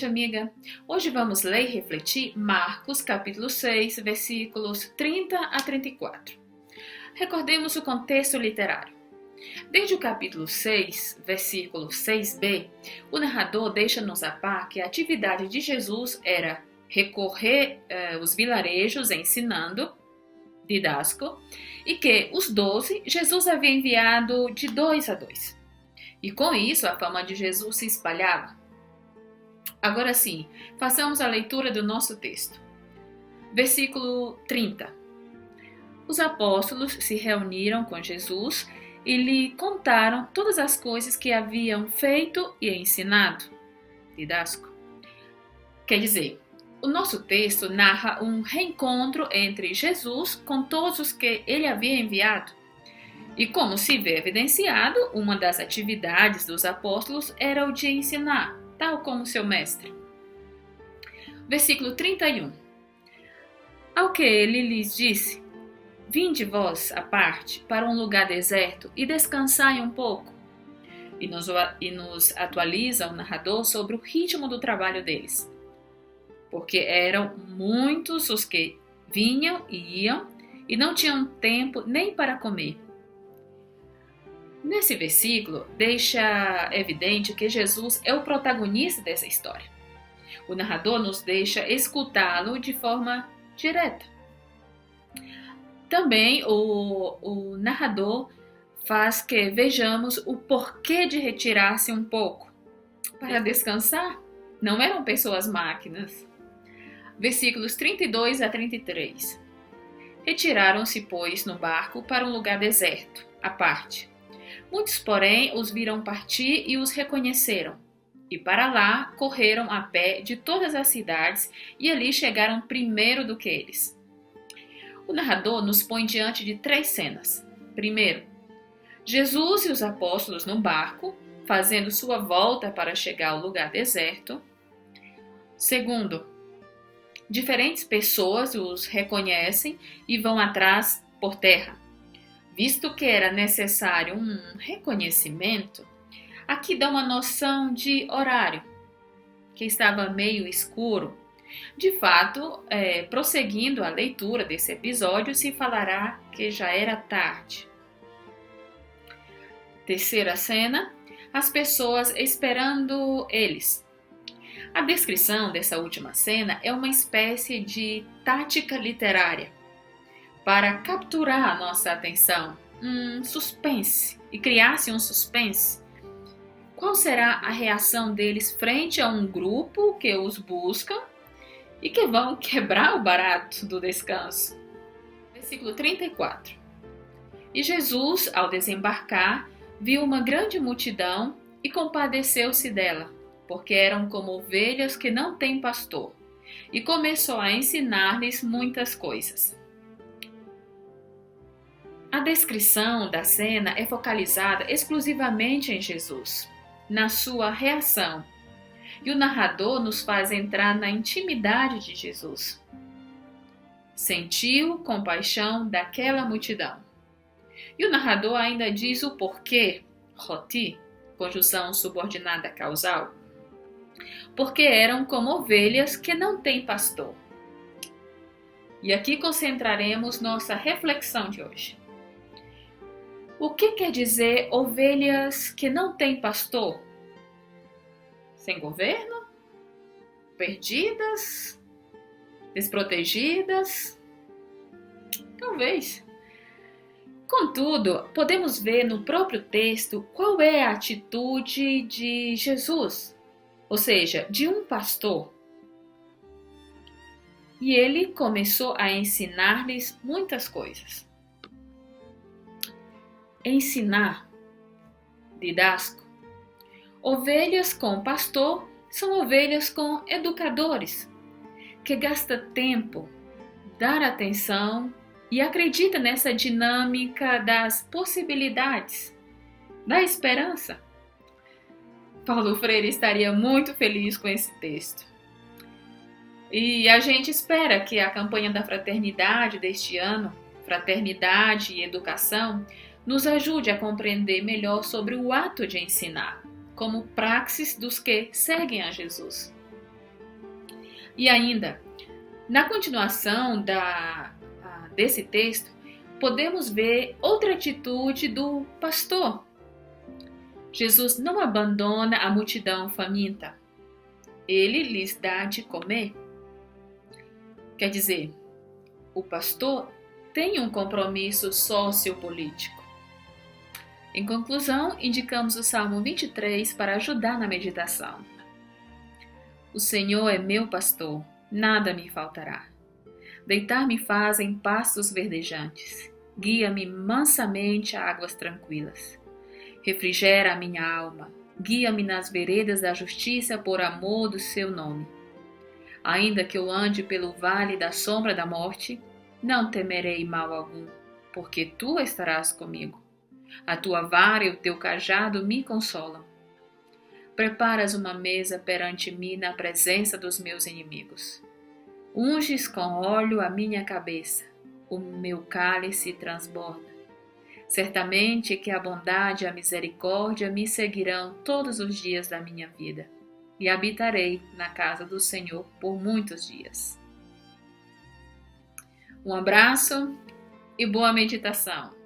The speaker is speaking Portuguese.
noite, amiga. Hoje vamos ler e refletir Marcos, capítulo 6, versículos 30 a 34. Recordemos o contexto literário. Desde o capítulo 6, versículo 6b, o narrador deixa-nos a par que a atividade de Jesus era recorrer os vilarejos ensinando, didasco, e que os 12 Jesus havia enviado de 2 a 2. E com isso a fama de Jesus se espalhava. Agora sim, façamos a leitura do nosso texto. Versículo 30. Os apóstolos se reuniram com Jesus e lhe contaram todas as coisas que haviam feito e ensinado. Didasco. Quer dizer, o nosso texto narra um reencontro entre Jesus com todos os que ele havia enviado. E como se vê evidenciado, uma das atividades dos apóstolos era o de ensinar, tal como seu mestre. Versículo 31. Ao que ele lhes disse: Vinde vós à parte para um lugar deserto e descansai um pouco. E nos atualiza o narrador sobre o ritmo do trabalho deles. Porque eram muitos os que vinham e iam e não tinham tempo nem para comer. Nesse versículo, deixa evidente que Jesus é o protagonista dessa história. O narrador nos deixa escutá-lo de forma direta. Também o narrador faz que vejamos o porquê de retirar-se um pouco. Para descansar, não eram pessoas máquinas. Versículos 32 a 33. Retiraram-se, pois, no barco para um lugar deserto, à parte. Muitos, porém, os viram partir e os reconheceram. E para lá correram a pé de todas as cidades e ali chegaram primeiro do que eles. O narrador nos põe diante de 3 cenas. Primeiro, Jesus e os apóstolos no barco, fazendo sua volta para chegar ao lugar deserto. Segundo, diferentes pessoas os reconhecem e vão atrás por terra. Visto que era necessário um reconhecimento, aqui dá uma noção de horário, que estava meio escuro. De fato, prosseguindo a leitura desse episódio, se falará que já era tarde. Terceira cena, as pessoas esperando eles. A descrição dessa última cena é uma espécie de tática literária para capturar a nossa atenção, suspense, e criar-se um suspense. Qual será a reação deles frente a um grupo que os busca e que vão quebrar o barato do descanso? Versículo 34. E Jesus, ao desembarcar, viu uma grande multidão e compadeceu-se dela, porque eram como ovelhas que não têm pastor, e começou a ensinar-lhes muitas coisas. A descrição da cena é focalizada exclusivamente em Jesus, na sua reação, e o narrador nos faz entrar na intimidade de Jesus. Sentiu compaixão daquela multidão. E o narrador ainda diz o porquê, roti, conjunção subordinada causal, porque eram como ovelhas que não têm pastor. E aqui concentraremos nossa reflexão de hoje. O que quer dizer ovelhas que não têm pastor? Sem governo? Perdidas? Desprotegidas? Talvez. Contudo, podemos ver no próprio texto qual é a atitude de Jesus, ou seja, de um pastor. E ele começou a ensinar-lhes muitas coisas. Ensinar, didasco. Ovelhas com pastor são ovelhas com educadores, que gasta tempo, dar atenção e acredita nessa dinâmica das possibilidades, da esperança. Paulo Freire estaria muito feliz com esse texto. E a gente espera que a campanha da fraternidade deste ano, Fraternidade e Educação, nos ajude a compreender melhor sobre o ato de ensinar, como praxis dos que seguem a Jesus. E ainda, na continuação desse texto, podemos ver outra atitude do pastor. Jesus não abandona a multidão faminta. Ele lhes dá de comer. Quer dizer, o pastor tem um compromisso sociopolítico. Em conclusão, indicamos o Salmo 23 para ajudar na meditação. O Senhor é meu pastor, nada me faltará. Deitar-me faz em pastos verdejantes. Guia-me mansamente a águas tranquilas. Refrigera a minha alma. Guia-me nas veredas da justiça por amor do seu nome. Ainda que eu ande pelo vale da sombra da morte, não temerei mal algum, porque tu estarás comigo. A tua vara e o teu cajado me consolam. Preparas uma mesa perante mim na presença dos meus inimigos. Unges com óleo a minha cabeça, o meu cálice transborda. Certamente que a bondade e a misericórdia me seguirão todos os dias da minha vida, e habitarei na casa do Senhor por muitos dias. Um abraço e boa meditação!